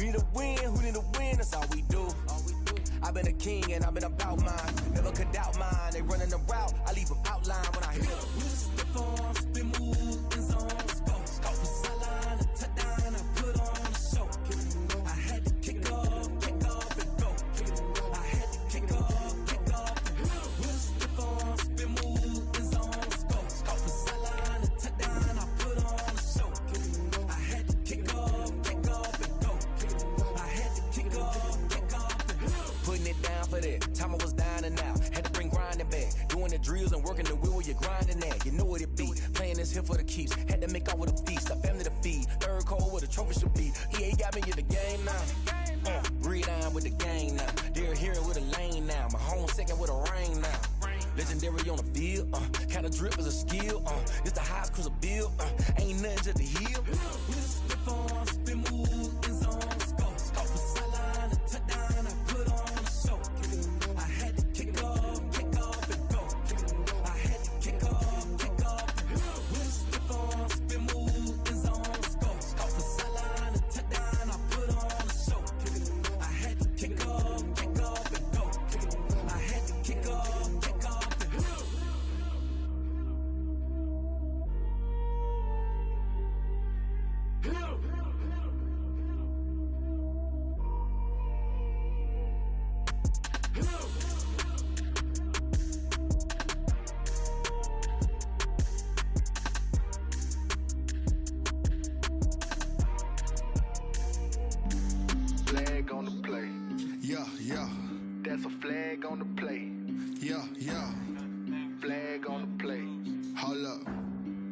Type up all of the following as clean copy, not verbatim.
You need a win, who need a win? That's all we do. I've been a king and I've been about mine. Never could doubt mine. They running the route, I leave them outline when I hit it. With a stiff arm, spin move, in zone, scope. From sideline to touchdown, I put on a show. I had to kick off and go. I had to kick off and go. With a stiff arm, spin move, in zone, scope. From sideline to touchdown, I put on a show. I had to kick off and go. I had to kick off and go. Putting it down for that. Time I was down and out. Had to bring grinding back. Doing the drills and working the wheel where you're grinding at. You know what it be. Playing this here for the keeps. Had to make out with a feast. A family to feed. Third cold where the trophy should be. EA got me in the game now. Breathe on with the game now. They're here with a lane now. My home second with a rain now. Legendary on the field. Kind of drip is a skill. It's the highest cruiser bill. Ain't nothing just to heal. With a stiff arm, spin move, in zone, scope. From sideline to touchdown, I put on a show. I had to kick off and go. I had to kick off and go. With a stiff arm, spin move, in zone, scope. From sideline to touchdown, I put on a show. I had to kick off and go. I had to kick off and go. Flag on the play. Yeah. That's a flag on the play. Yeah. Flag on the play. Hold up.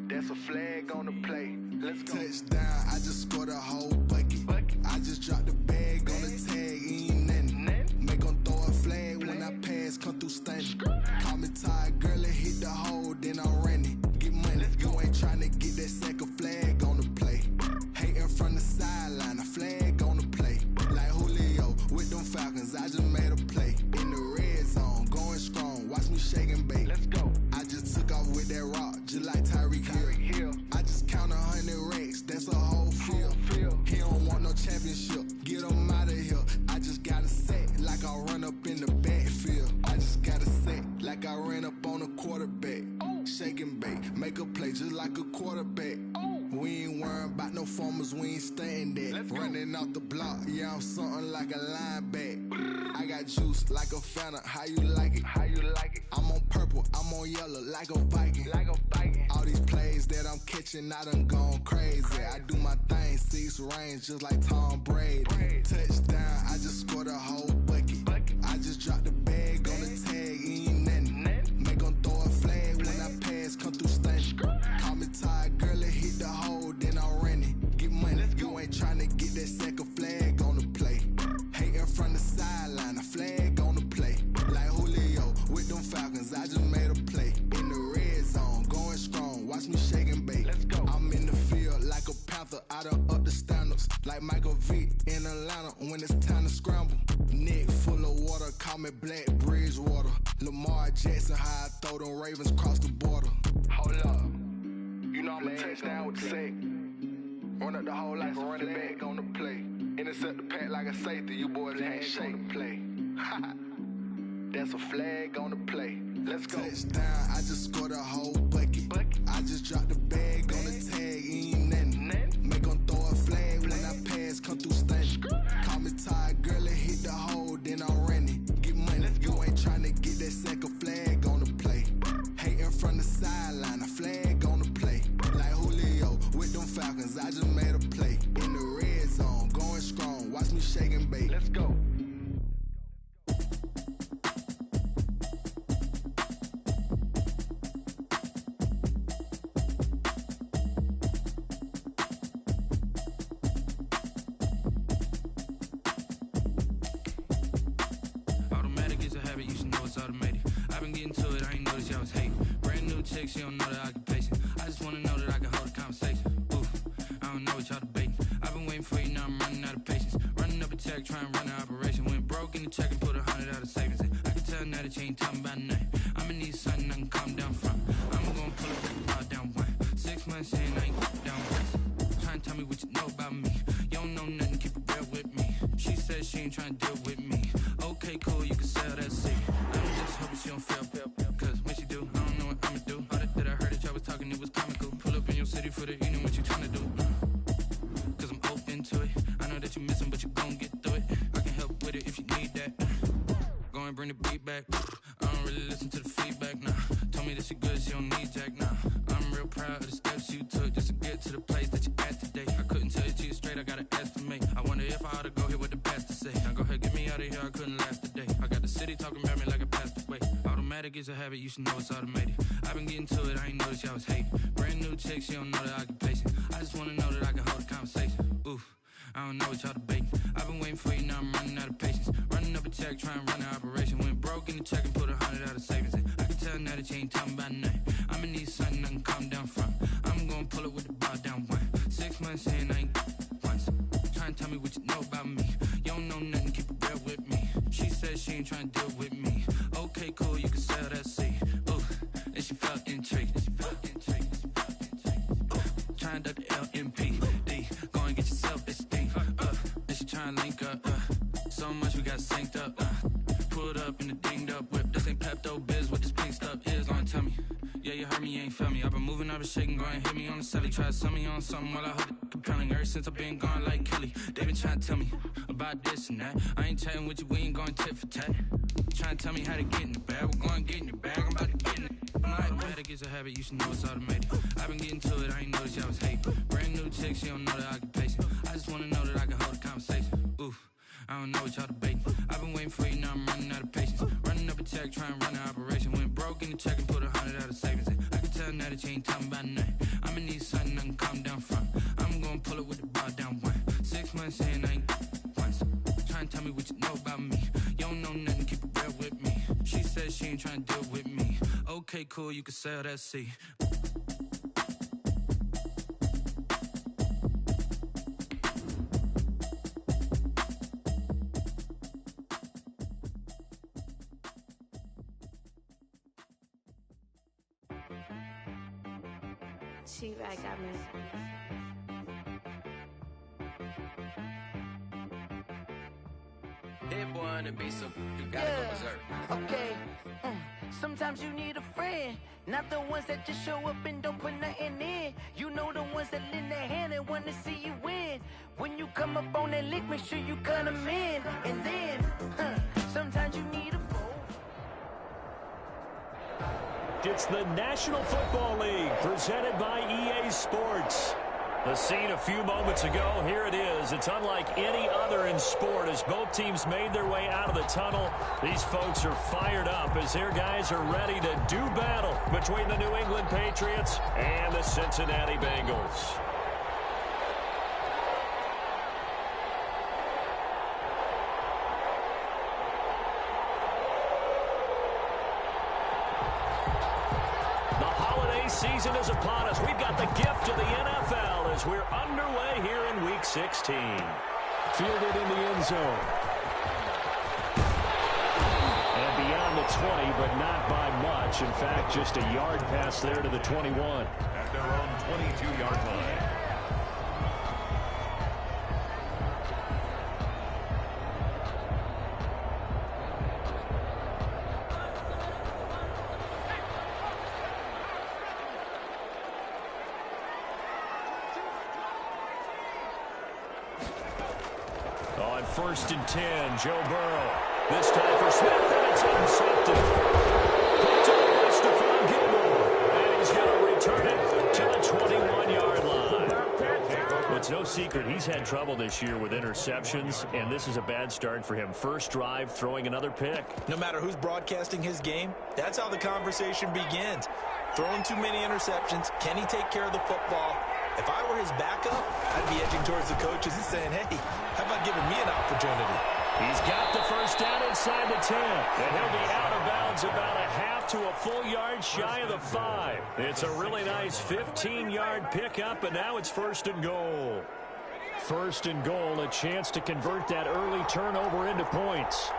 That's a flag on the play. Let's go. Touchdown, I just scored a whole bucket. I just dropped the bag on the tag, ain't nothing. Make 'em throw a flag when I pass, come through stunning. Call me tired, girl, and hit the hole, then I'm running. Get money, you ain't tryna get that second flag on the play. Hating from the sideline, a flag on the play. Like Julio with them Falcons, I just made a play. In the red zone, going strong, watch me shake and bake. Let's go. I just took off with that rock, just like Tyreek Hill. I just count 100 racks, that's a whole field. He don't want no championship, get him out of here. I just got a set, like I run up in the backfield. I just got a set, like I ran up on a quarterback. Shake and bake, make a play just like a quarterback. We ain't worrying about no formers, we ain't staying that. Running off the block, yeah, I'm something like a lineback. I got juice like a Fanta, how you like it? I'm on purple, I'm on yellow, like a Viking. All these plays that I'm catching, I done gone crazy. I do my thing, 6 range, just like Tom Brady. Touchdown, I just scored a whole bucket. I just dropped the bag on the tag, ain't nothing. Make 'em throw a flag when I pass, come through stunning. Call me tired, girl, and hit the hole, then I'm running. Get money, you ain't tryna get that second flag on the play. Hating from the sideline, a flag on the play. Like Julio with them Falcons, I just made a play. In the red zone, going strong, watch me shake and bake. Let's go. I'm in the field like a panther, I done up the standards. Like Michael Vick in Atlanta when it's time to scramble. Neck full of water, call me Black Bridgewater. Lamar Jackson, how I throw them Ravens cross the border. Hold up. You know I'm a touchdown with the sack. Run up the whole like a running back on the play. Intercept the pack like a safety, you boys ain't shake the play. That's a flag on the play. Let's go. Touchdown, I just scored a whole bucket. I just dropped the bag on the tag, ain't nothing. Make 'em throw a flag when I pass, come through stunning. Call me tired, girl, and hit the hole, then I'm running. Get money, you ain't tryna get that second flag on the play. Hating from the sideline, a flag on the play. Like Julio with them Falcons, I just made a play. In the red zone, going strong, watch me shake and bake. Let's go. She don't know the occupation. I just wanna know that I can hold a conversation. Ooh, I don't know what y'all debating. I've been waiting for you, now I'm running out of patience. Running up a check, trying to run an operation. Went broke in the check and put 100 out of savings. I can tell now that you ain't talking about nothing. I'ma need something I can calm down from. I'm gonna pull a record down one. 6 months in, I ain't down once. Trying to tell me what you know about me. You don't know nothing, keep it real with me. She said she ain't trying to deal with me. Okay, cool, you can sell that seat. I'm just hoping she don't fail. Cause when she do, I don't know what I'ma do. All that I heard that y'all was talking, it was comical. Pull up in your city for the evening, what you tryna do? Cause I'm open to it. I know that you missing, but you gon' get through it. I can help with it if you need that. Go and bring the beat back. I don't really listen to the feedback, nah. Told me that she good, she don't need jack, nah. I'm real proud of the steps you took just to get to the place that you at today. I couldn't tell you to you straight, I gotta estimate. I wonder if I ought to go here with the best to say. Now go ahead, get me out of here, I couldn't last today. I got the city talking about me like I passed away. Automatic is a habit, you should know it's automated. I've been getting to it, I ain't noticed y'all was hating. Brand new chick, she don't know the occupation. I just wanna know that I can hold a conversation. Oof, I don't know what y'all debating. I've been waiting for you, now I'm running out of patience. Running up a check, trying to run an operation. Went broke in the check and put 100 out of savings in. I can tell now that you ain't talking about nothing. I'ma need something I can calm down from. I'm gonna pull it with the bar down one. 6 months in, I ain't once. Trying to tell me what you know about me. You don't know nothing, keep it real with me. She said she ain't trying to deal with me. Okay, cool, you can sell that seat. Ooh, and she felt intrigued. Trying to duck the LMPD. Go and get your self-esteem. And she trying to link up. So much we got synced up. Pulled up in the dinged up whip. This ain't Pepto-Biz, what this pink stuff is. Gonna tell me. Yeah, you heard me, you ain't felt me. I've been moving, I've been shaking, go and hit me on the celly. Try to sell me on something while I hold it compelling. Ever since I've been gone like Kelly, they been trying to tell me about this and that. I ain't chatting with you, we ain't going tit for tat. Trying to tell me how to get in the bag, we're going to get in the bag, I'm about to get in it. Automatic is a habit, you should know it's automated. I've been getting to it, I ain't noticed y'all was hating. Brand new chick, she don't know the occupation. I just wanna know that I can hold a conversation. Oof, I don't know what y'all debating. I've been waiting for you, now I'm running out of patience. Running up a check, trying to run an operation. Went broke in the check and put 100 out of savings in. I can tell now that you ain't talking about nothing. I'ma need something I can calm down from. I'm gonna pull it with the bar down one. 6 months in, I ain't once. Trying to tell me what you know about me. You don't know nothing, keep it real with me. She said she ain't trying to deal with me. Okay, cool, you can sell that seat. She-Rag got me. Hit one and be some, you gotta go berserk. Okay. Sometimes you need a friend, not the ones that just show up and don't put nothing in. You know the ones that lend their hand and want to see you win. When you come up on that lick, make sure you cut them in. And then, sometimes you need a foe. It's the National Football League presented by EA Sports. The scene a few moments ago, here it is. It's unlike any other in sport as both teams made their way out of the tunnel. These folks are fired up as their guys are ready to do battle between the New England Patriots and the Cincinnati Bengals. Season is upon us. We've got the gift of the NFL as we're underway here in Week 16. Fielded in the end zone. And beyond the 20, but not by much. In fact, just a yard pass there to the 21. At their own 22-yard line. On 1st and 10, Joe Burrow. This time for Smith, and it's intercepted. Picked up by Stephon Gilmore. And he's going to return it to the 21-yard line. It's no secret he's had trouble this year with interceptions, and this is a bad start for him. First drive, throwing another pick. No matter who's broadcasting his game, that's how the conversation begins. Throwing too many interceptions, can he take care of the football? If I were his backup, I'd be edging towards the coaches and saying, hey, how about giving me an opportunity? He's got the first down inside the 10, and he'll be out of bounds about a half to a full yard shy of the 5. It's a really nice 15-yard pickup, and now it's 1st and goal. 1st and goal, a chance to convert that early turnover into points.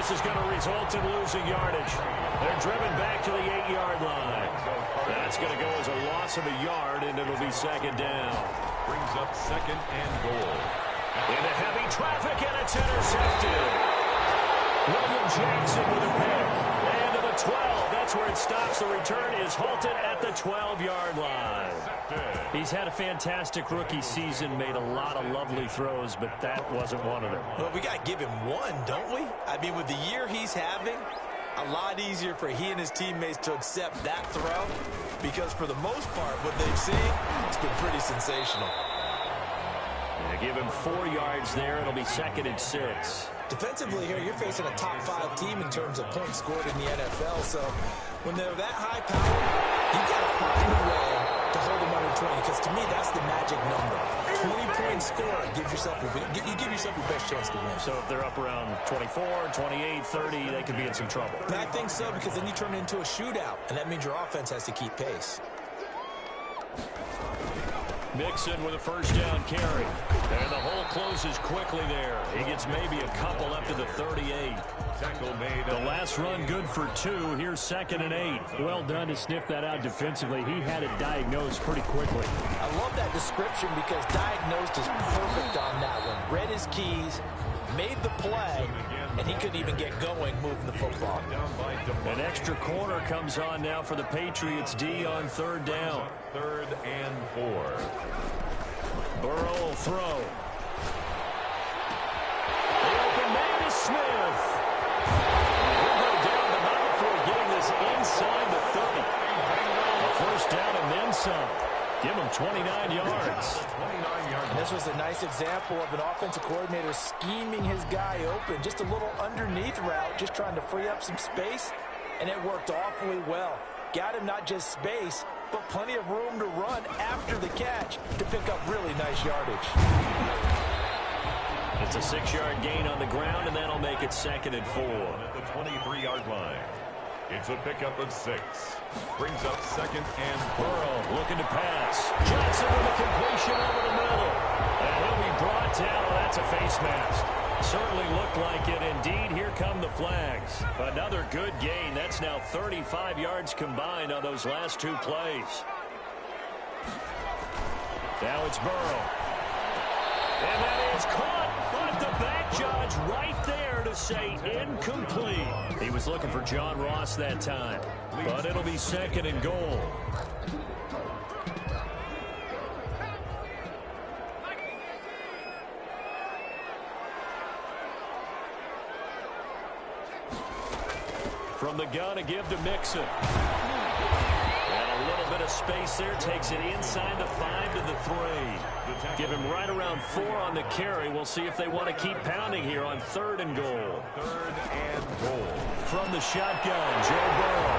this is going to result in losing yardage. They're driven back to the 8-yard line. That's going to go as a loss of a yard, and it'll be second down. Brings up second and goal. Into heavy traffic, and it's intercepted. William Jackson with a pick. And to the 12. That's where it stops. The return is halted at the 12-yard line. He's had a fantastic rookie season, made a lot of lovely throws, but that wasn't one of them. Well, we got to give him one, don't we? I mean, with the year he's having, a lot easier for he and his teammates to accept that throw, because for the most part, what they've seen, it's been pretty sensational. They give him 4 yards there. It'll be second and 6. Defensively here, you're facing a top 5 team in terms of points scored in the NFL, so when they're that high power, you've got to find a way to hold them under 20, because to me, that's the magic number. 20-point score gives yourself you give yourself your best chance to win. So if they're up around 24, 28, 30, they could be in some trouble. And I think so, because then you turn it into a shootout, and that means your offense has to keep pace. Mixon with a first down carry. And the hole closes quickly there. He gets maybe a couple up to the 38. The last run good for 2. Here's second and 8. Well done to sniff that out defensively. He had it diagnosed pretty quickly. I love that description, because diagnosed is perfect on that one. Read his keys, made the play, and he couldn't even get going moving the football. An extra corner comes on now for the Patriots D on third down. 3rd and 4. Burrow will throw. The open man is Smith. He'll go down the middle before getting this inside the 30. A first down and then some. Give him 29 yards. And this was a nice example of an offensive coordinator scheming his guy open. Just a little underneath route, just trying to free up some space, and it worked awfully well. Got him not just space, but plenty of room to run after the catch to pick up really nice yardage. It's a 6-yard gain on the ground, and that'll make it second and 4. At the 23-yard line. It's a pickup of 6. Brings up second and Burrow looking to pass. Johnson with a completion over the middle. And he'll be brought down. That's a face mask. Certainly looked like it. Indeed, here come the flags. Another good gain. That's now 35 yards combined on those last 2 plays. Now it's Burrow. And that is caught. But the back judge right there to say incomplete. He was looking for John Ross that time. But it'll be second and goal. From the gun, a give to Mixon. And a little bit of space there. Takes it inside the 5 to the 3. Give him right around 4 on the carry. We'll see if they want to keep pounding here on 3rd and goal. 3rd and goal. From the shotgun, Joe Burrow.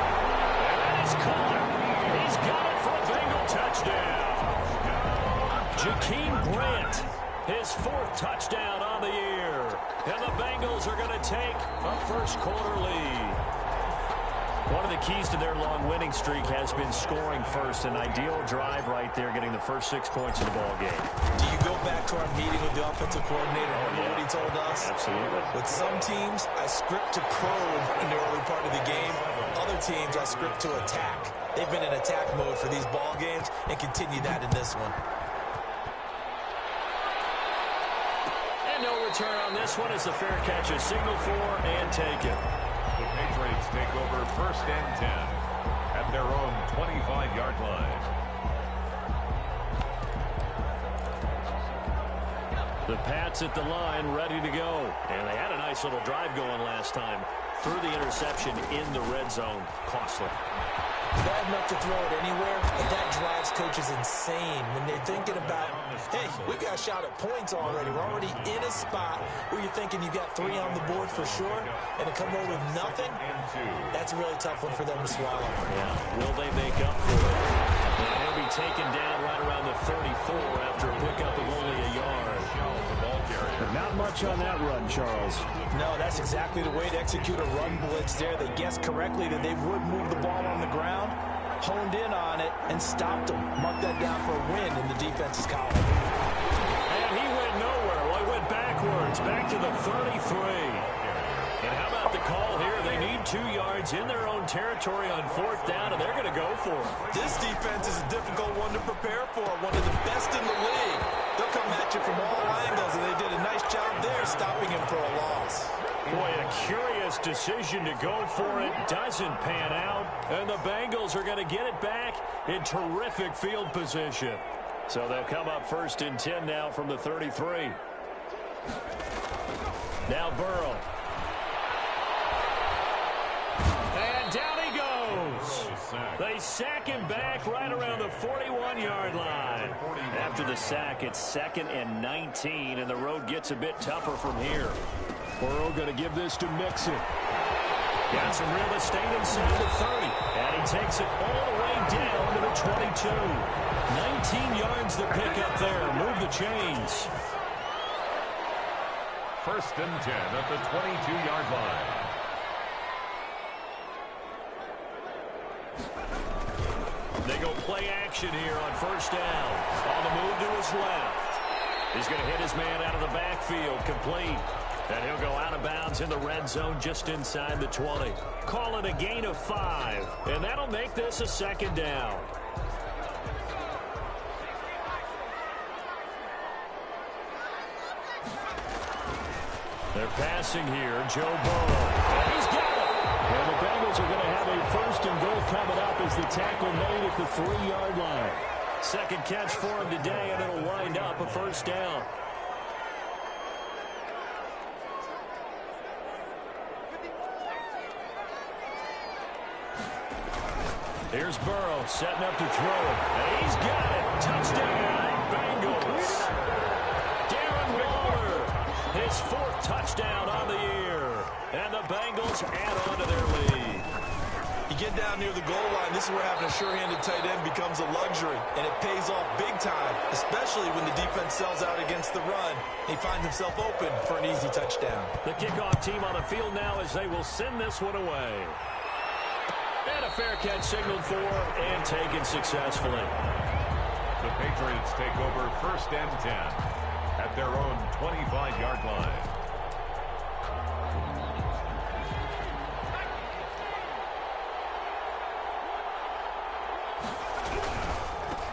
And that is caught. He's got it for a Bengal touchdown. Jakeem Grant, his 4th touchdown on the year. And the Bengals are going to take a first-quarter lead. One of the keys to their long winning streak has been scoring first. An ideal drive right there, getting the first 6 points in the ball game. Do you go back to our meeting with the offensive coordinator? Remember what he told us? Absolutely. With some teams, I script to probe in the early part of the game. Other teams, I script to attack. They've been in attack mode for these ball games and continue that in this one. And no return on this one as the fair catch is signaled for and taken. The Patriots take over 1st and 10 at their own 25-yard line. The Pats at the line, ready to go. And they had a nice little drive going last time. Threw the interception in the red zone. Costly. Bad enough to throw it anywhere, but that drives coaches insane when they're thinking about, hey, we've got a shot at points already. We're already in a spot where you're thinking you've got 3 on the board for sure, and to come away with nothing, that's a really tough one for them to swallow. Yeah, will they make up for it? And he'll be taken down right around the 34 after a pickup of only a yard. Not much on that run, Charles. No, that's exactly the way to execute a run blitz there. They guessed correctly that they would move the ball on the ground, honed in on it, and stopped them. Mark that down for a win in the defense's column. And he went nowhere. Well, he went backwards, back to the 33. And how about the call here. They need 2 yards in their own territory on 4th down, and they're going to go for it. This defense is a difficult one to prepare for, one of the best in the league. They'll come at you from all angles, and they did a nice job there stopping him for a loss. Boy, a curious decision to go for it. Doesn't pan out, and the Bengals are going to get it back in terrific field position. So they'll come up 1st and 10 now from the 33. Now Burrow. And down he goes. They sack him back right around the 41-yard line. After the sack, it's 2nd and 19, and the road gets a bit tougher from here. Burrow going to give this to Mixon. Got some real estate inside the 30, and he takes it all the way down to the 22. 19 yards the pick up there. Move the chains. 1st and 10 at the 22-yard line. They go play action here on 1st down. On the move to his left. He's going to hit his man out of the backfield. Complete. And he'll go out of bounds in the red zone just inside the 20. Call it a gain of 5. And that'll make this a 2nd down. They're passing here. Joe Burrow. And he's got it. And the Bengals are going to have a 1st and goal coming up as the tackle made at the 3-yard line. 2nd catch for him today, and it'll wind up a 1st down. Here's Burrow setting up to throw it. And he's got it. Touchdown, Bengals. Darren Waller, his 4th touchdown on the year. And the Bengals add on to their lead. You get down near the goal line, this is where having a sure-handed tight end becomes a luxury, and it pays off big time, especially when the defense sells out against the run. He finds himself open for an easy touchdown. The kickoff team on the field now as they will send this one away. And a fair catch signaled for and taken successfully. The Patriots take over 1st and 10 at their own 25-yard line.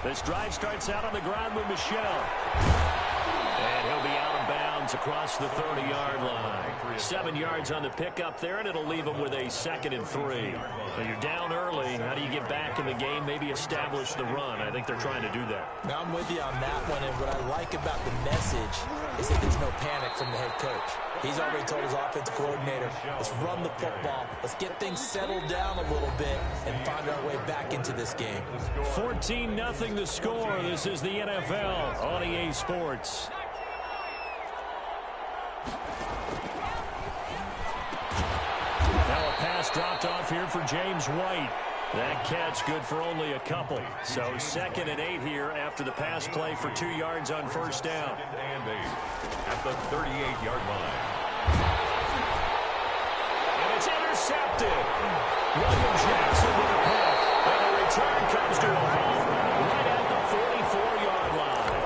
This drive starts out on the ground with Michelle. And he'll be out of bounds across the 30-yard line. 7 yards on the pickup there, and it'll leave him with a 2nd and 3. Now you're down early. How do you get back in the game? Maybe establish the run. I think they're trying to do that. Now I'm with you on that one, and what I like about the message is that there's no panic from the head coach. He's already told his offensive coordinator, let's run the football, let's get things settled down a little bit and find our way back into this game. 14-0 the score. This is the NFL on EA Sports. Now a pass dropped off here for James White. That catch good for only a couple. So 2nd and 8 here after the pass play for 2 yards on 1st down. 2nd and 8 at the 38-yard line. And it's intercepted. William Jackson with a pick. And the return comes to a halt right at the 44-yard line.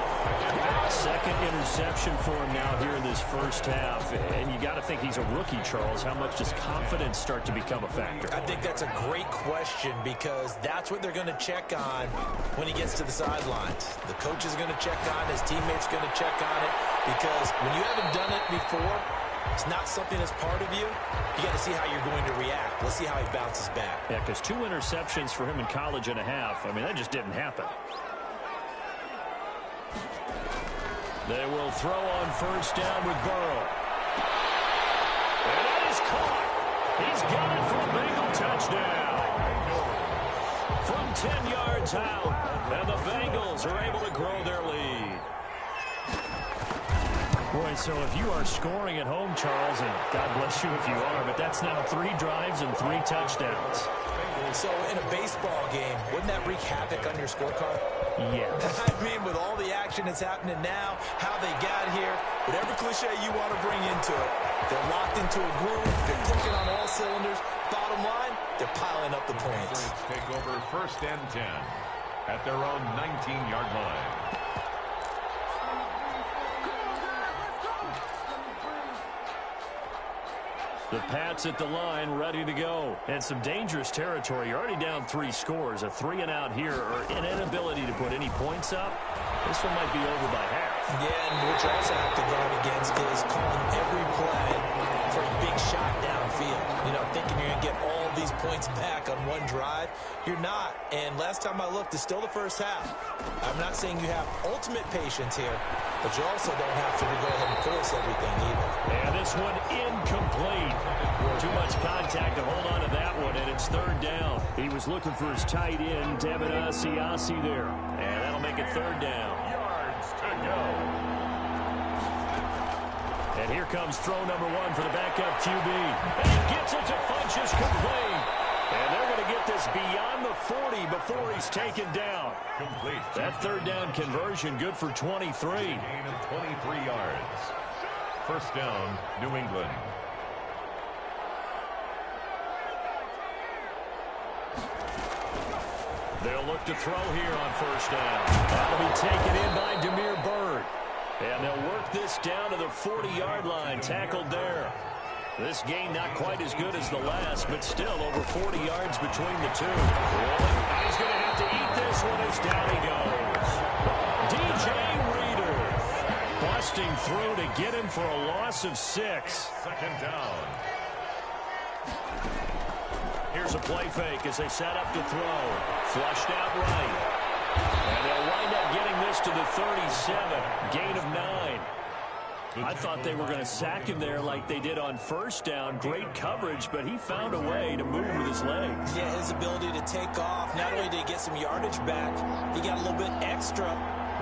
2nd interception for him now here in this 1st half. And you got to think he's a rookie, Charles. How much does confidence start to become a factor? I think that's a great question because that's what they're going to check on when he gets to the sidelines. The coach is going to check on, his teammates going to check on it because when you haven't done it before, it's not something that's part of you. You got to see how you're going to react. Let's see how he bounces back. Yeah, because 2 interceptions for him in college and a half. I mean, that just didn't happen. They will throw on 1st down with Burrow. And that is caught. He's got it for a Bengal touchdown. From 10 yards out, and the Bengals are able to grow their lead. Boy, so if you are scoring at home, Charles, and God bless you if you are, but that's now 3 drives and 3 touchdowns. So in a baseball game, wouldn't that wreak havoc on your scorecard? Yeah. I mean, with all the action that's happening now, how they got here, whatever cliche you want to bring into it, they're locked into a groove, they're clicking on all cylinders. Bottom line, they're piling up the points. Take over 1st and 10 at their own 19-yard line. The Pats at the line, ready to go. And some dangerous territory. You're already down 3 scores. A 3-and-out here, or an inability to put any points up. This one might be over by half. Yeah, and what you also have to guard against is calling every play for a big shot downfield. You know, thinking you're going to get all these points back on one drive. You're not. And last time I looked, it's still the first half. I'm not saying you have ultimate patience here, but you also don't have to go ahead and force everything either. And this one incomplete. Too much contact to hold on to that one, and it's 3rd down. He was looking for his tight end, Devin Asiasi there. And that'll make it 3rd down. Yards to go. And here comes throw number 1 for the backup QB. And he gets it to Funchess complete. And they're going to get this beyond the 40 before he's taken down. Complete. That 3rd down conversion good for 23. Gain of 23 yards. 1st down, New England. They'll look to throw here on 1st down. That'll be taken in by Demir Bird. And they'll work this down to the 40-yard line, tackled there. This gain not quite as good as the last, but still over 40 yards between the two. And he's going to have to eat this one as down he goes. DJ Reader busting through to get him for a loss of 6. 2nd down. Here's a play fake as they set up to throw. Flushed out right. And they'll wind up getting this to the 37. Gain of 9. I thought they were going to sack him there like they did on 1st down. Great coverage, but he found a way to move with his legs. Yeah, his ability to take off. Not only did he get some yardage back, he got a little bit extra.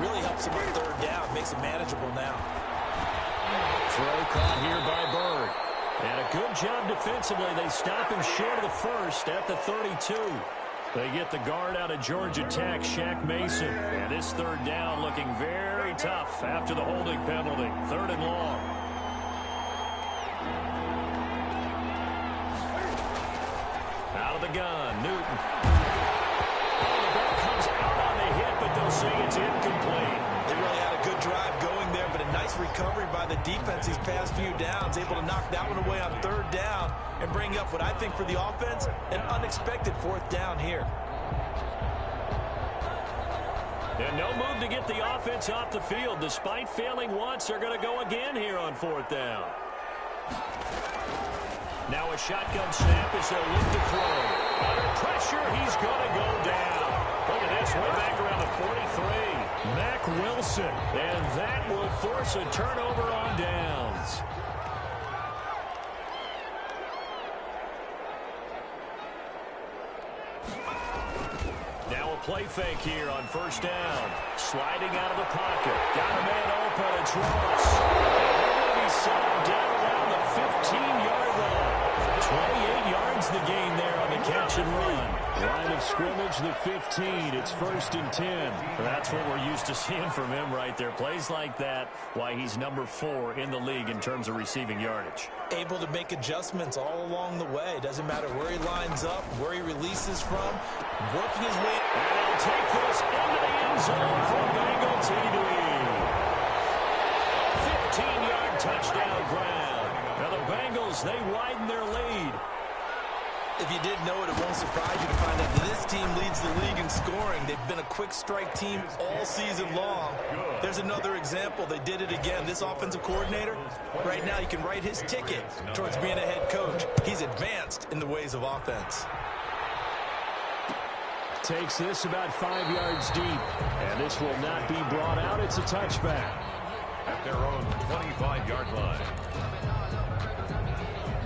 Really helps him on 3rd down. Makes it manageable now. Throw caught here by Bird. And a good job defensively. They stop him short of the 1st at the 32. They get the guard out of Georgia Tech, Shaq Mason. And this 3rd down looking very tough after the holding penalty. 3rd and long. Out of the gun, Newton. Oh, the ball comes out on the hit, but they'll say it's incomplete. They really had a good drive going there, but a nice recovery by the defense these past few downs. Able to knock that one away on 3rd down and bring up what I think for the offense, an unexpected 4th down here. And no move to get the offense off the field. Despite failing once, they're going to go again here on 4th down. Now a shotgun snap as they'll look to throw. Under pressure, he's going to go down. Look at this, way back around the 43. Mack Wilson, and that will force a turnover on downs. Now a play fake here on 1st down. Sliding out of the pocket. Got a man open. It's Ross. And they're going to be set down around the 15-yard line. 28 yards the gain there on the catch and run. Line of scrimmage, the 15. It's 1st and 10. That's what we're used to seeing from him right there. Plays like that, why he's number 4 in the league in terms of receiving yardage. Able to make adjustments all along the way. Doesn't matter where he lines up, where he releases from, working his way. And he'll take this into the end zone for a Bengal TD. 15-yard touchdown ground. Now the Bengals, they widen their lead. If you didn't know it, it won't surprise you to find out that this team leads the league in scoring. They've been a quick strike team all season long. There's another example. They did it again. This offensive coordinator, right now you can write his ticket towards being a head coach. He's advanced in the ways of offense. Takes this about 5 yards deep. And this will not be brought out. It's a touchback. At their own 25-yard line.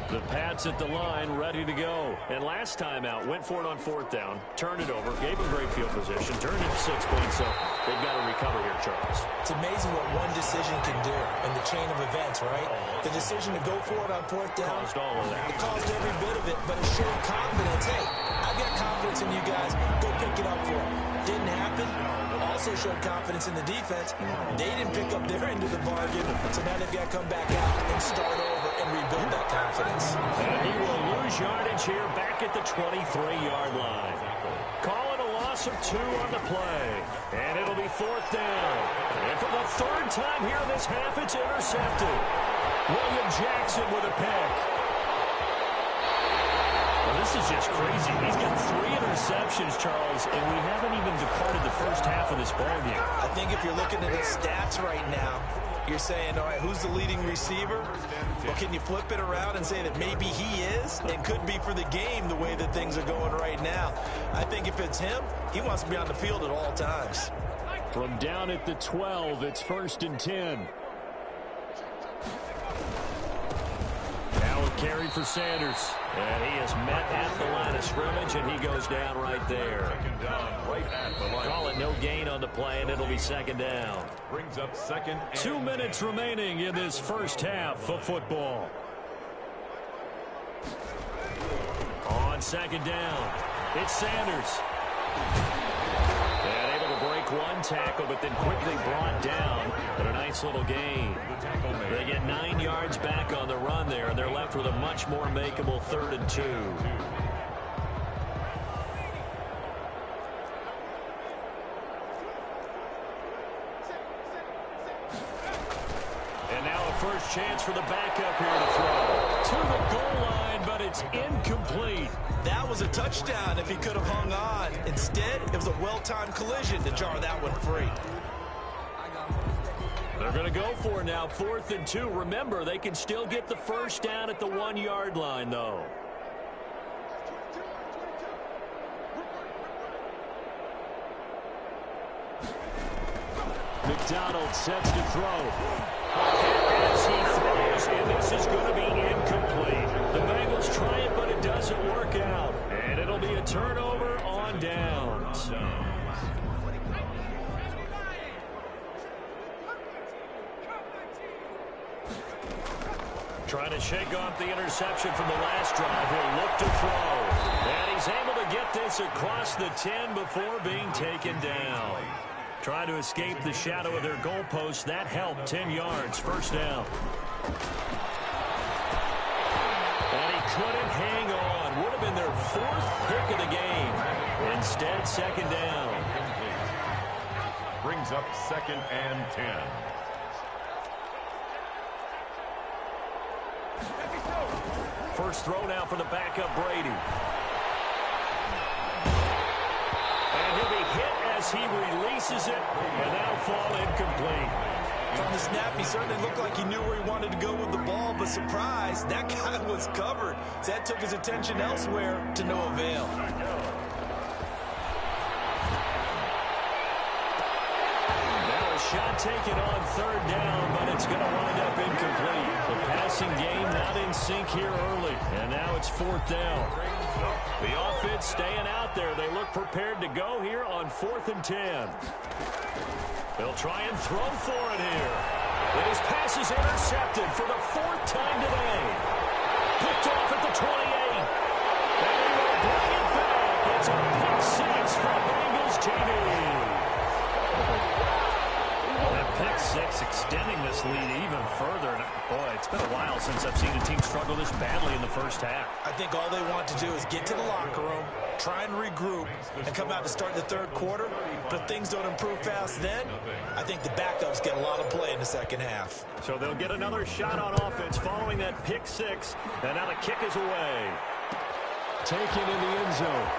The Pats at the line, ready to go. And last time out, went for it on 4th down, turned it over, gave them great field position, turned it to 6 points, so they've got to recover here, Charles. It's amazing what one decision can do in the chain of events, right? The decision to go for it on 4th down. Caused all of that. It caused every bit of it, but it showed confidence. Hey, I've got confidence in you guys. Go pick it up for them. Didn't happen. Also showed confidence in the defense. They didn't pick up their end of the bargain, so now they've got to come back out and start over and rebuild that confidence. And he will lose yardage here back at the 23-yard line. Calling a loss of 2 on the play. And it'll be 4th down. And for the 3rd time here in this half, it's intercepted. William Jackson with a pick. This is just crazy. He's got 3 interceptions, Charles, and we haven't even departed the first half of this ballgame. I think if you're looking at his stats right now, you're saying, all right, who's the leading receiver? Well, can you flip it around and say that maybe he is and could be for the game the way that things are going right now? I think if it's him, he wants to be on the field at all times. From down at the 12, it's 1st and 10. Now a carry for Sanders. And he is met at the line of scrimmage, and he goes down right there. Second down, right at the line. Call it no gain on the play, and it'll be 2nd down. Brings up 2nd and 2 minutes remaining in this first half of football. On 2nd down, it's Sanders. And able to break one tackle, but then quickly brought down. But a nice little gain. They get 9 yards back on the run there, and they're left with a much more makeable 3rd and 2. And now a first chance for the backup here to throw. To the goal line, but it's incomplete. That was a touchdown if he could have hung on. Instead, it was a well-timed collision to jar that one free. They're going to go for it now, 4th and 2. Remember, they can still get the first down at the 1-yard line, though. McDonald sets to throw. As he throws, and this is going to be incomplete. The Bengals try it, but it doesn't work out. And it'll be a turnover on downs. Trying to shake off the interception from the last drive. He'll look to throw. And he's able to get this across the 10 before being taken down. Trying to escape the shadow of their goalpost. That helped. 10 yards. First down. And he couldn't hang on. Would have been their 4th pick of the game. Instead, 2nd down. Brings up 2nd and 10. First throw now for the backup, Brady. And he'll be hit as he releases it, and that'll fall incomplete. From the snap, he certainly looked like he knew where he wanted to go with the ball, but surprise, that guy was covered. So that took his attention elsewhere to no avail. Shot taken on 3rd down, but it's going to wind up incomplete. The passing game not in sync here early, and now it's 4th down. The offense staying out there. They look prepared to go here on 4th and 10. They'll try and throw for it here. And his pass is intercepted for the 4th time today. Picked off at the 28. And they will bring it back. It's a pick 6 for Bengals TD. Pick 6 extending this lead even further. And boy, it's been a while since I've seen a team struggle this badly in the first half. I think all they want to do is get to the locker room, try and regroup, and come out to start the 3rd quarter. But if things don't improve fast then, I think the backups get a lot of play in the 2nd half. So they'll get another shot on offense following that pick 6. And now the kick is away. Taken in the end zone.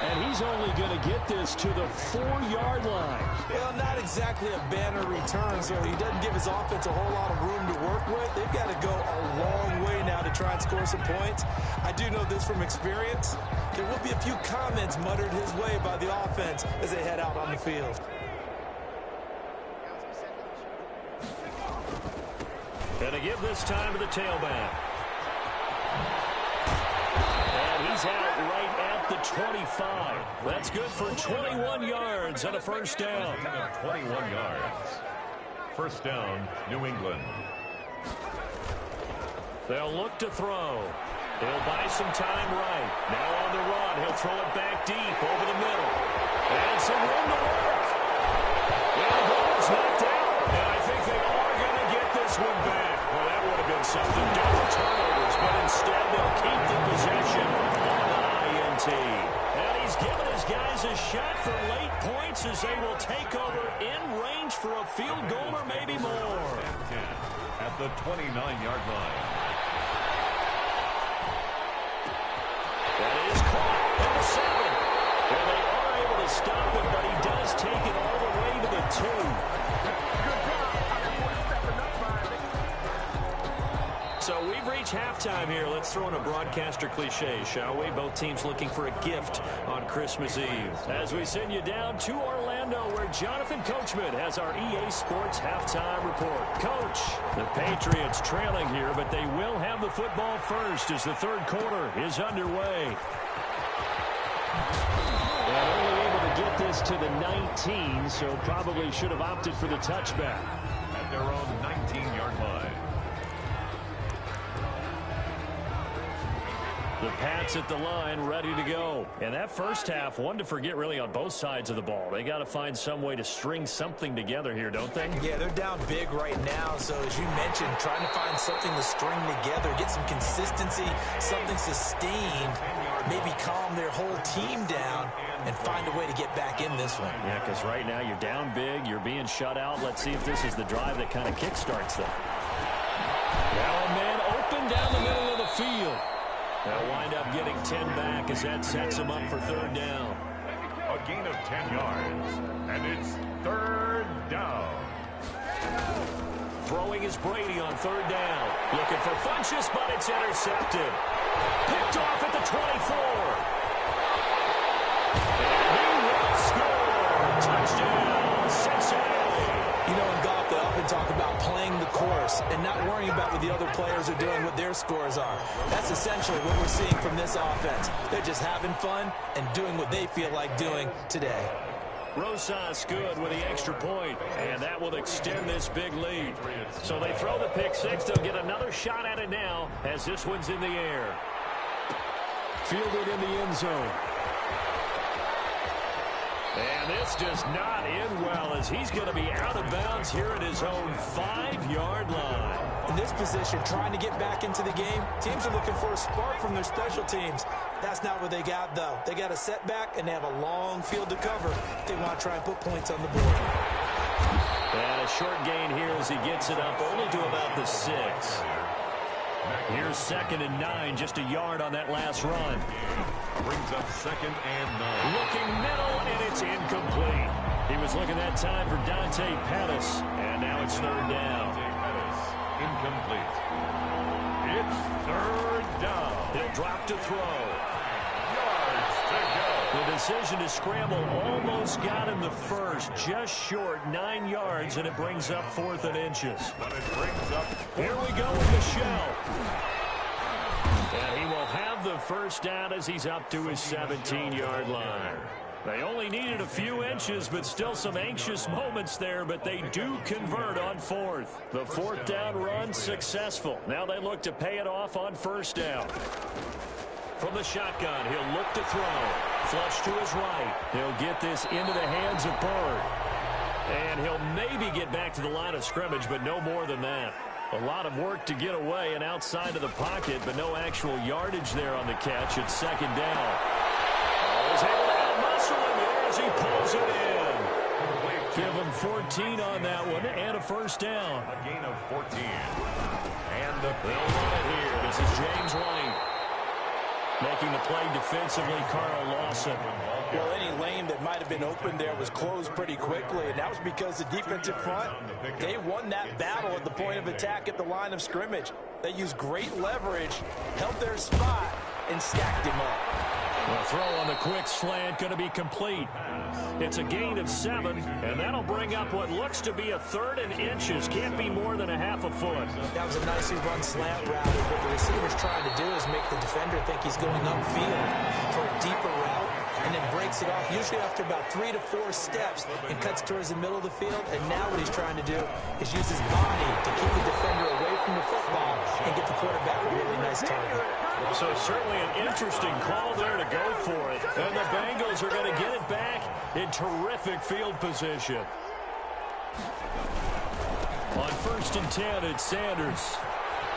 And he's only going to get this to the 4-yard line. Well, not exactly a banner return, so he doesn't give his offense a whole lot of room to work with. They've got to go a long way now to try and score some points. I do know this from experience. There will be a few comments muttered his way by the offense as they head out on the field. And to give this time to the tailback. And he's out right at the 25. That's good for 21 yards and a first down. 21 yards. First down, New England. They'll look to throw. He'll buy some time right. Now on the run. He'll throw it back deep over the middle. And some room to work. And the ball is knocked out. And I think they are going to get this one back. Well, that would have been something. Double turnovers. But instead, they'll keep the possession on the INT. And he's given his guys a shot for late points as they will take over in range for a field goal or maybe more. At the 29-yard line. halftime here. Let's throw in a broadcaster cliche, shall we? Both teams looking for a gift on Christmas Eve. As we send you down to Orlando, where Jonathan Coachman has our EA Sports halftime report. Coach, the Patriots trailing here, but they will have the football first as the third quarter is underway. And only able to get this to the 19, so probably should have opted for the touchback. At their own 19-yard line. The Pats at the line, ready to go. And that first half, one to forget really on both sides of the ball. They got to find some way to string something together here, don't they? Yeah, they're down big right now. So as you mentioned, trying to find something to string together, get some consistency, something sustained, maybe calm their whole team down and find a way to get back in this one. Yeah, because right now you're down big, you're being shut out. Let's see if this is the drive that kind of kickstarts them. Now a man open down the middle of the field. They'll wind up getting 10 back as that sets them up for third down. A gain of 10 yards, and it's third down. Throwing is Brady on third down. Looking for Funchess, but it's intercepted. Picked off at the 24. And he will score. Touchdown, Cincinnati. You know, in golf, they often talk about playing the course and not worrying about what the other players are doing, what their scores are. That's essentially what we're seeing from this offense. They're just having fun and doing what they feel like doing today. Rosas good with the extra point, and that will extend this big lead. So they throw the pick six. They'll get another shot at it now as this one's in the air. Fielded in the end zone. And this does not end well as he's going to be out of bounds here at his own 5-yard line. In this position, trying to get back into the game, teams are looking for a spark from their special teams. That's not what they got, though. They got a setback, and they have a long field to cover. They want to try and put points on the board. And a short gain here as he gets it up only to about the 6. Here's 2nd and 9, just a yard on that last run. Brings up 2nd and 9. Looking middle, and it's incomplete. He was looking that time for Dante Pettis, and now it's third down. Incomplete. It's third down. He'll drop to throw. Yards to go. The decision to scramble almost got him the first, just short 9 yards, and it brings up 4th and inches. But it brings up. Here we go with the shell. And he will have the first down as he's up to his 17-yard line. They only needed a few inches, but still some anxious moments there, but they do convert on 4th. The 4th down run successful. Now they look to pay it off on 1st down. From the shotgun, he'll look to throw. Flush to his right. He'll get this into the hands of Bird. And he'll maybe get back to the line of scrimmage, but no more than that. A lot of work to get away and outside of the pocket, but no actual yardage there on the catch. It's 2nd down. Always able to outmuscle him here as he pulls it in. Give him 14 on that one and a 1st down. A gain of 14. And the they'll run it here. This is James White. Making the play defensively, Carl Lawson. Well, any lane that might have been open there was closed pretty quickly, and that was because the defensive front, they won that battle at the point of attack at the line of scrimmage. They used great leverage, held their spot, and stacked him up. The throw on the quick slant going to be complete. It's a gain of 7, and that'll bring up what looks to be a 3rd and inches. Can't be more than a half a foot. That was a nicely run slant route. What the receiver's trying to do is make the defender think he's going upfield for a deeper route, and then breaks it off, usually after about 3 to 4 steps, and cuts towards the middle of the field. And now what he's trying to do is use his body to keep the defender away from the football and get the quarterback a really nice target. So certainly an interesting call there to go for it. And the Bengals are going to get it back in terrific field position. On 1st and 10, it's Sanders.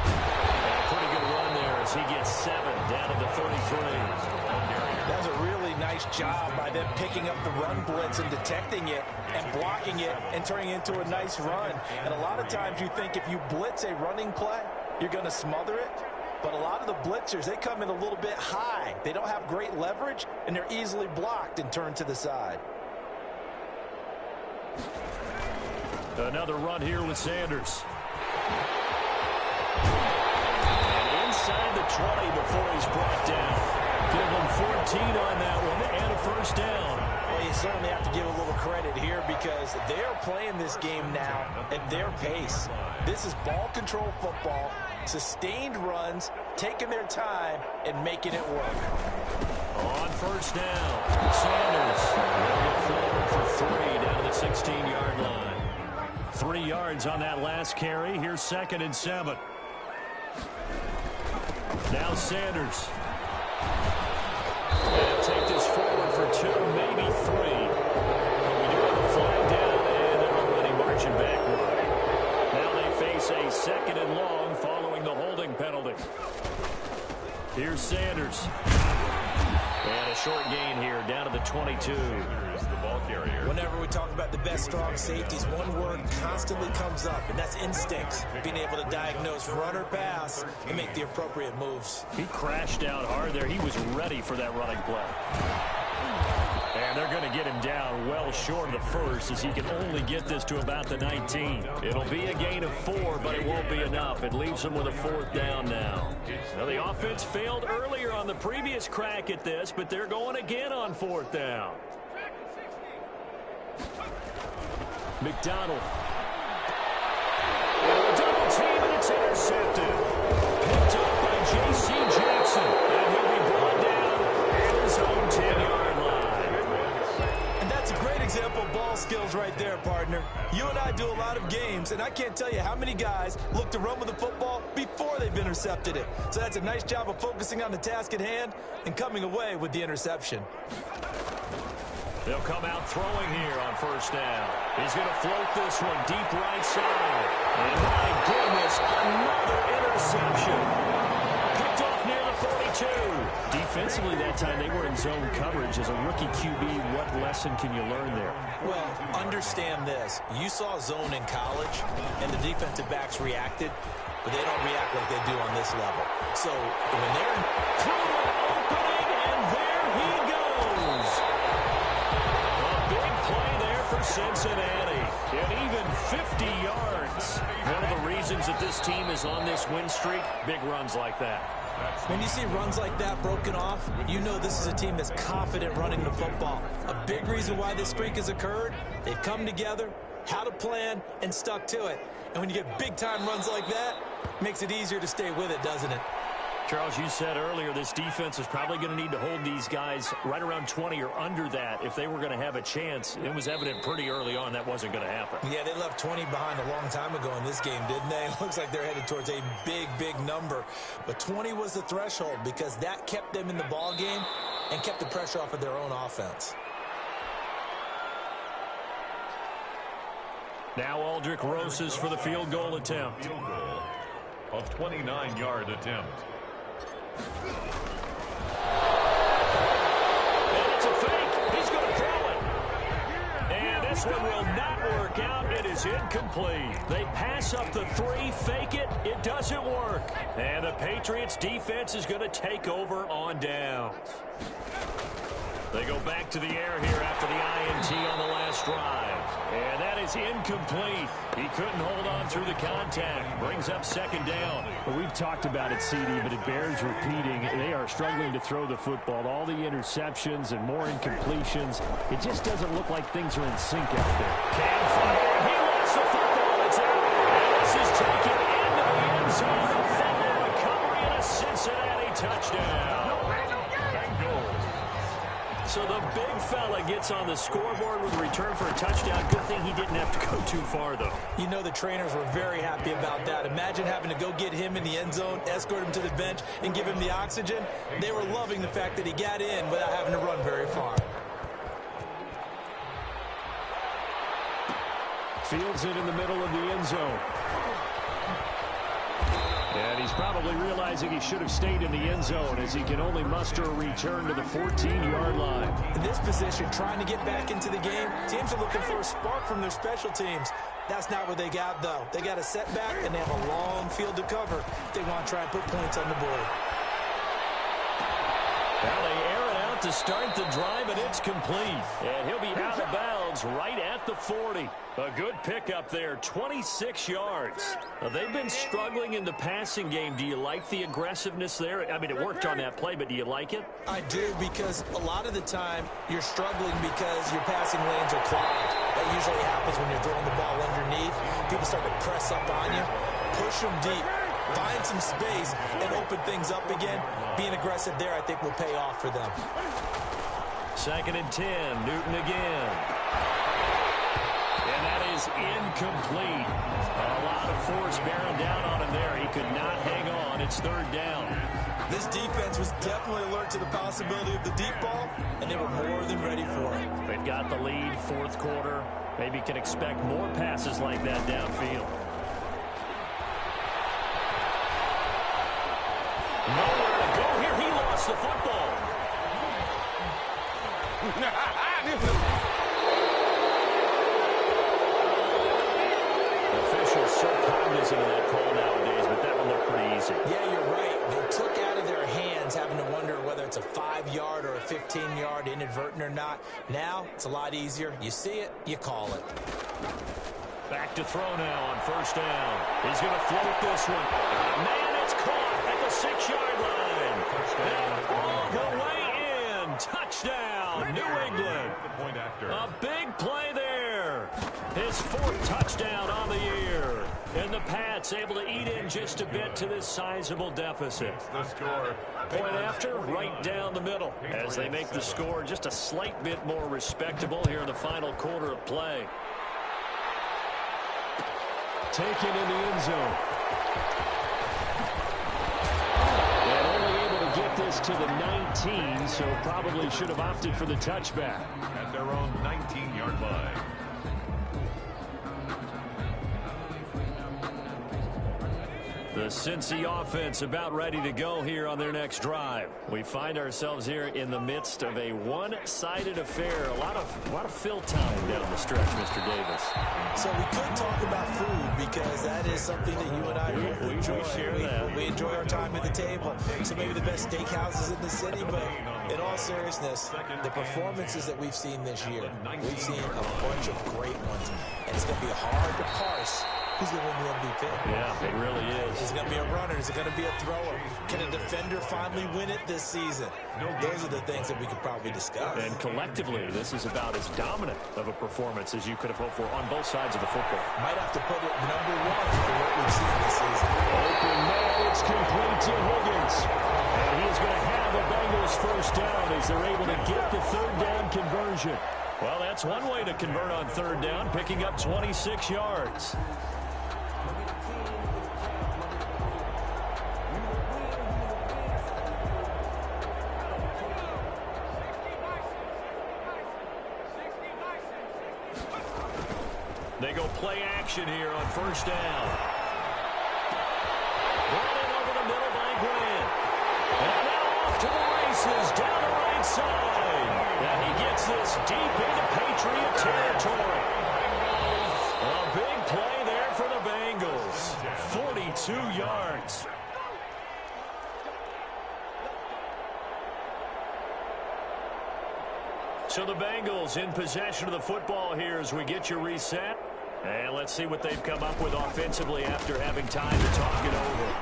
And a pretty good run there as he gets 7 down to the 33. That was a really nice job by them picking up the run blitz and detecting it and blocking it and turning it into a nice run. And a lot of times you think if you blitz a running play, you're going to smother it. But a lot of the blitzers, they come in a little bit high. They don't have great leverage, and they're easily blocked and turned to the side. Another run here with Sanders. And inside the 20 before he's brought down. Give him 14 on that one and a first down. Well, you certainly have to give a little credit here because they're playing this game now at their pace. This is ball control football, sustained runs, taking their time, and making it work. On first down, Sanders forward for 3 down to the 16-yard line. 3 yards on that last carry. Here's 2nd and 7. Now Sanders. They'll take this forward for 2, maybe 3. But we do have a flag down, and they're already marching backward. Now they face a 2nd and long following the holding penalty. Here's Sanders. And a short gain here down to the 22. The ball carrier. Whenever we talk about the best strong safeties, one word constantly comes up, and that's instincts. Being able to diagnose run or pass and make the appropriate moves. He crashed out hard there. He was ready for that running play. And they're going to get him down well short of the first as he can only get this to about the 19. It'll be a gain of 4, but it won't be enough. It leaves him with a 4th down now. Now the offense failed earlier on the previous crack at this, but they're going again on 4th down. McDonald. A double team, and it's intercepted. Picked up by J.C. Jackson. And he'll be brought down at his own 10-yard line. And that's a great example of ball skills right there, partner. You and I do a lot of games, and I can't tell you how many guys look to run with the football before they've intercepted it. So that's a nice job of focusing on the task at hand and coming away with the interception. They'll come out throwing here on first down. He's going to float this one deep right side. And my goodness, another interception. Picked off near the 42. Defensively that time, they were in zone coverage. As a rookie QB, what lesson can you learn there? Well, understand this. You saw zone in college, and the defensive backs reacted, but they don't react like they do on this level. So when they're in opening, and there he goes. Play there for Cincinnati. And even 50 yards. One of the reasons that this team is on this win streak, big runs like that. When you see runs like that broken off, you know this is a team that's confident running the football. A big reason why this streak has occurred, they've come together, had a plan, and stuck to it. And when you get big-time runs like that, it makes it easier to stay with it, doesn't it? Charles, you said earlier this defense is probably going to need to hold these guys right around 20 or under that if they were going to have a chance. It was evident pretty early on that wasn't going to happen. Yeah, they left 20 behind a long time ago in this game, didn't they? It looks like they're headed towards a big, big number. But 20 was the threshold because that kept them in the ball game and kept the pressure off of their own offense. Now Aldrich Rosas for the field goal attempt. Field goal, a 29-yard attempt. And it's a fake. He's going to throw it. And this one will not work out. It is incomplete. They pass up the 3, fake it. It doesn't work. And the Patriots defense is going to take over on downs. They go back to the air here after the INT on the last drive. And that is incomplete. He couldn't hold on through the contact. Brings up 2nd down. Well, we've talked about it, CD, but it bears repeating. They are struggling to throw the football. All the interceptions and more incompletions. It just doesn't look like things are in sync out there. Can fire. He lost the football. It's out. And this is taken into the end zone. A fumble recovery and a Cincinnati touchdown. So the big fella gets on the scoreboard with a return for a touchdown. Good thing he didn't have to go too far, though. You know the trainers were very happy about that. Imagine having to go get him in the end zone, escort him to the bench, and give him the oxygen. They were loving the fact that he got in without having to run very far. Fields it in the middle of the end zone. And he's probably realizing he should have stayed in the end zone as he can only muster a return to the 14-yard line. In this position, trying to get back into the game, teams are looking for a spark from their special teams. That's not what they got, though. They got a setback, and they have a long field to cover if they want to try and put points on the board. Well, they air it out to start the drive, and it's complete. And he'll be out of bounds right at the 40. A good pickup there, 26 yards. They've been struggling in the passing game. Do you like the aggressiveness there? I mean, it worked on that play, but do you like it? I do, because a lot of the time you're struggling because your passing lanes are clogged. That usually happens when you're throwing the ball underneath. People start to press up on you, push them deep, find some space, and open things up again. Being aggressive there, I think, will pay off for them. 2nd and 10, Newton again. And that is incomplete. A lot of force bearing down on him there. He could not hang on. It's 3rd down. This defense was definitely alert to the possibility of the deep ball, and they were more than ready for it. They've got the lead, 4th quarter. Maybe can expect more passes like that downfield. Nowhere to go here. He lost the football. Officials so cognizant of that call nowadays, but that would look pretty easy. Yeah, you're right. They took out of their hands having to wonder whether it's a 5-yard or a 15-yard inadvertent or not. Now, it's a lot easier. You see it, you call it. Back to throw now on 1st down. He's going to float this one. Man, it's caught at the 6-yard line. And all the way in. Touchdown, New England. A big play there. His 4th touchdown on the year. And the Pats able to eat in just a bit to this sizable deficit. Point after, right down the middle. As they make the score just a slight bit more respectable here in the final quarter of play. Taken in the end zone. And only able to get this to the 19, so probably should have opted for the touchback. At their own 19-yard line. The Cincy offense about ready to go here on their next drive. We find ourselves here in the midst of a one-sided affair. A lot of fill time down the stretch, Mr. Davis. So we could talk about food, because that is something that you and I enjoy. We share that. We enjoy our time at the table. So maybe the best steakhouses in the city, but in all seriousness, the performances that we've seen this year, we've seen a bunch of great ones, and it's going to be hard to parse who's going to win the MVP. Yeah, it really is. Is it going to be a runner? Is it going to be a thrower? Can a defender finally win it this season? Those are the things that we could probably discuss. And collectively, this is about as dominant of a performance as you could have hoped for on both sides of the football. Might have to put it number 1 for what we've seen this season. Open man, it's complete to Higgins. And he's going to have the Bengals 1st down as they're able to get the 3rd down conversion. Well, that's one way to convert on 3rd down, picking up 26 yards. They go play action here on 1st down. Brought in over the middle by Grant. And now off to the races down the right side. And he gets this deep into Patriot territory. A big play there for the Bengals. 42 yards. So the Bengals in possession of the football here as we get you reset. And let's see what they've come up with offensively after having time to talk it over.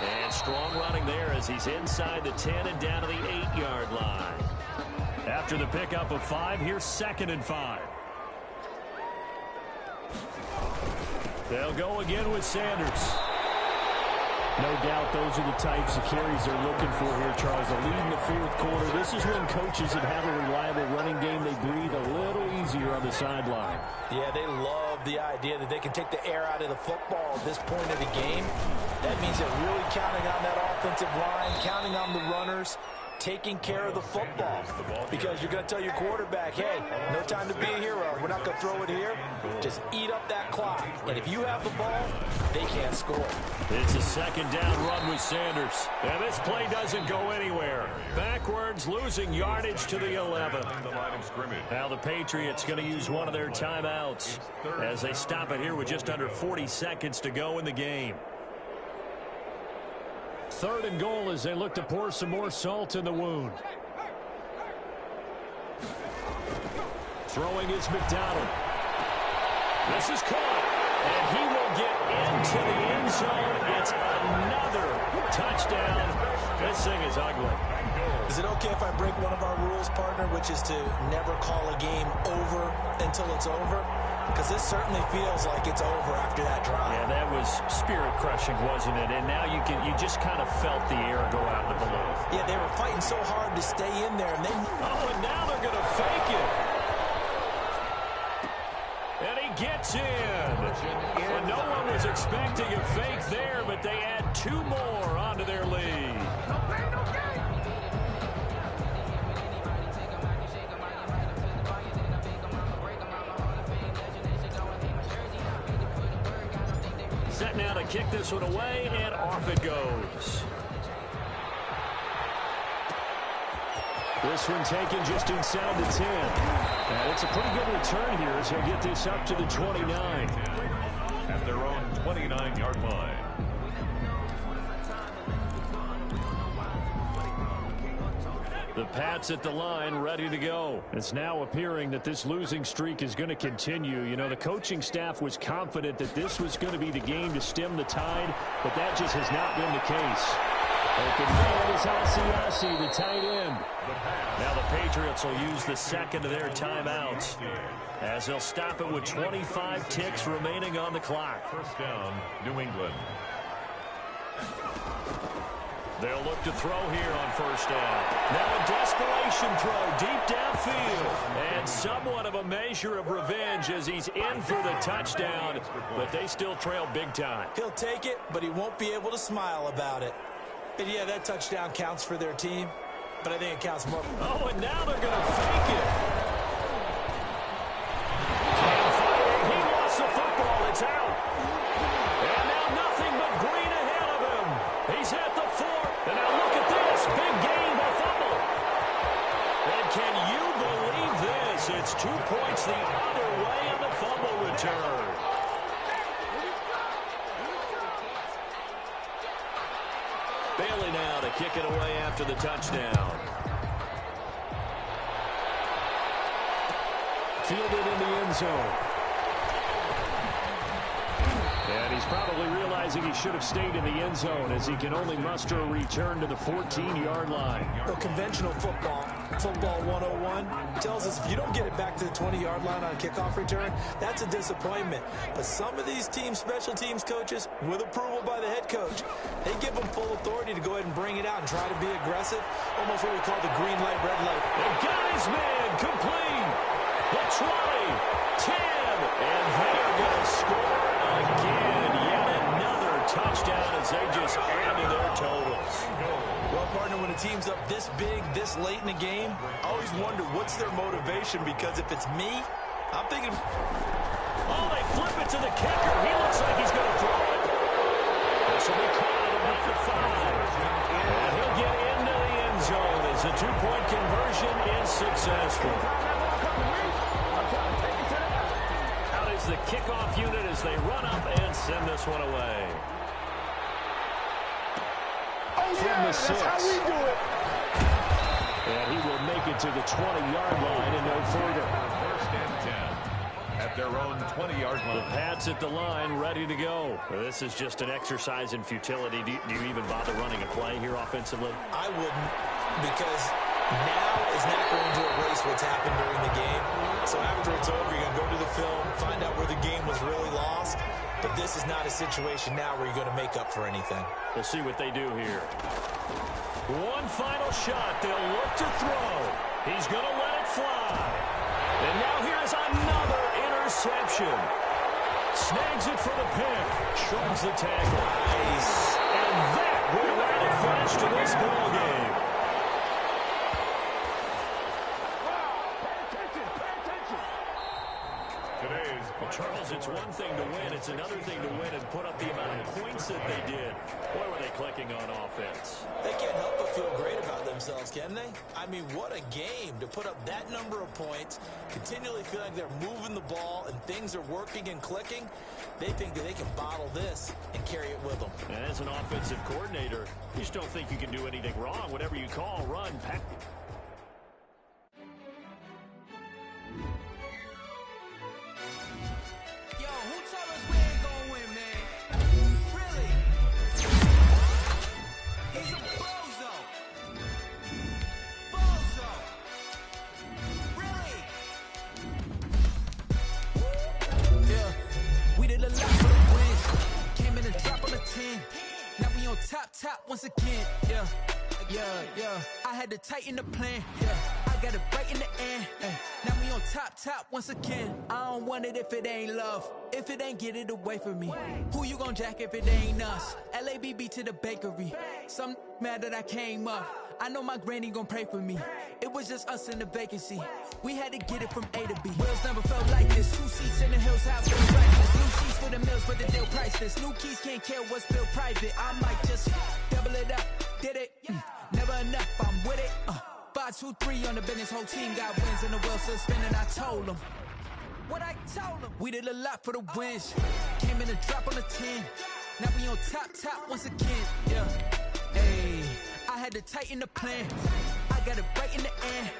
And strong running there as he's inside the 10 and down to the 8-yard line. After the pickup of 5, here's 2nd and 5. They'll go again with Sanders. No doubt those are the types of carries they're looking for here, Charles. The lead in the 4th quarter. This is when coaches that have a reliable running game, they breathe a little easier on the sideline. Yeah, they love the idea that they can take the air out of the football at this point of the game. That means they're really counting on that offensive line, counting on the runners, taking care of the football. Because you're going to tell your quarterback, hey, no time to be a hero. We're not going to throw it here. Just eat up that clock. And if you have the ball, they can't score. It's a 2nd down run with Sanders. And this play doesn't go anywhere. Backwards, losing yardage to the 11. Now the Patriots going to use one of their timeouts as they stop it here with just under 40 seconds to go in the game. 3rd and goal as they look to pour some more salt in the wound. Throwing is McDonald. This is caught, and he will get into the end zone. It's another touchdown. This thing is ugly. Is it okay if I break one of our rules, partner, which is to never call a game over until it's over? Because this certainly feels like it's over after that drive. Yeah, that was spirit-crushing, wasn't it? And now you just kind of felt the air go out of the balloon. Yeah, they were fighting so hard to stay in there. And and now they're going to fake it. And he gets in. Well, no one was expecting a fake there, but they add 2 more onto their lead. Set now to kick this one away, and off it goes. This one taken just inside the 10. And it's a pretty good return here as he'll get this up to the 29. At their own 29-yard line. The Pats at the line, ready to go. It's now appearing that this losing streak is going to continue. You know, the coaching staff was confident that this was going to be the game to stem the tide, but that just has not been the case. Open man is Asiasi, the tight end. Now the Patriots will use the second of their timeouts as they'll stop it with 25 ticks remaining on the clock. First down, New England. They'll look to throw here on first down. Now a desperation throw deep downfield. And somewhat of a measure of revenge as he's in for the touchdown. But they still trail big time. He'll take it, but he won't be able to smile about it. And yeah, that touchdown counts for their team, but I think it counts more. Oh, and now they're going to fake it. He lost the football. It's out. And now nothing but green ahead of him. He's at the 4. And now look at this. Big gain by fumble. And can you believe this? It's 2 points the other way on the fumble return. Bailey now to kick it away after the touchdown. Fielded in the end zone. And he's probably realizing he should have stayed in the end zone as he can only muster a return to the 14-yard line. Well, conventional football 101, tells us if you don't get it back to the 20-yard line on a kickoff return, that's a disappointment. But some of these special teams coaches, with approval by the head coach, they give them full authority to go ahead and bring it out and try to be aggressive, almost what we call the green light, red light. And got his man complete. The 20, 10, and they're going to score again. Yet another touchdown as they just add to their totals. Well, partner, when a team's up this big, this late in the game, I always wonder what's their motivation, because if it's me, I'm thinking... Oh, they flip it to the kicker. He looks like he's going to throw it. This will be caught at about the 5. And he'll get into the end zone as the 2-point conversion is successful. Out is the kickoff unit as they run up and send this one away. From the 6. That's how we do it. And he will make it to the 20-yard line and no further. First and 10 at their own 20-yard line. The Pats at the line, ready to go. This is just an exercise in futility. Do you even bother running a play here offensively? I wouldn't, because now is not going to erase what's happened during the game. So after it's over, you're going to go to the film, find out where the game was really lost. But this is not a situation now where you're going to make up for anything. We'll see what they do here. One final shot. They'll look to throw. He's going to let it fly. And now here's another interception. Snags it for the pick. Shrugs the tackle. Nice. And that will add a finish to this ball game. Charles, it's one thing to win. It's another thing to win and put up the amount of points that they did. Boy, were they clicking on offense. They can't help but feel great about themselves, can they? I mean, what a game to put up that number of points, continually feel like they're moving the ball and things are working and clicking. They think that they can bottle this and carry it with them. And as an offensive coordinator, you just don't think you can do anything wrong. Whatever you call, run, pack. on top once again, yeah. I had to tighten the plan, yeah. I got it right in the end, now we on top once again. I don't want it if it ain't love. If it ain't, get it away from me. Who you gon' jack if it ain't us? LABB to the bakery. Some mad that I came up. I know my granny gon' pray for me. It was just us in the vacancy. We had to get it from A to B. Wheels never felt like this. 2 seats in the hills, how feel righteous. New sheets for the mills, but the deal priceless. New keys can't care what's built private. I might just double it up. Did it? Never enough, I'm with it. 5, 2, 3 on the business. Whole team got wins and the wheels still spinning. I told them what I told them. We did a lot for the wins. Came in a drop on the 10. Now we on top once again. Yeah. Hey, I had to tighten the plan. I got it right in the end.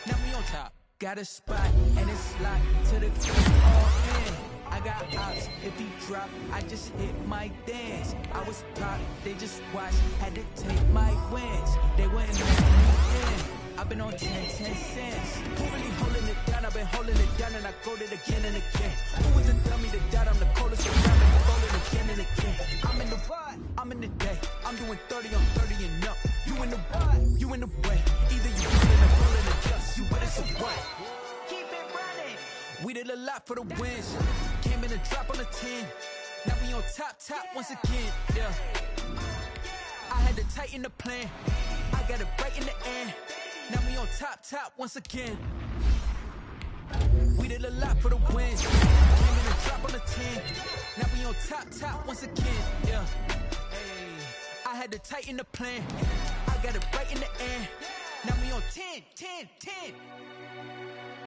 Now we on top. Got a spot and it's locked to the all in. I got ops, if he drop, I just hit my dance. I was pop, they just watched, had to take my wins. They wouldn't let me in. I've been on 10 cents. Who really holding it down? I've been holding it down and I got it again and again. Who was a dummy that died? I'm the coldest around and I roll it again and again. I'm in the ride, I'm in the day. I'm doing 30 on 30 and up. You in the ride, you in the way. Either you rolling or rolling or just you with us or what? Keep it running. We did a lot for the wins. Came in a drop on the 10. Now we on top once again, yeah. I had to tighten the plan. I got it right in the end. Now we on top once again. We did a lot for the wins. Came in a drop on the 10. Now we on top once again, yeah. Hey, I had to tighten the plan. I got it right in the end. Now we on 10.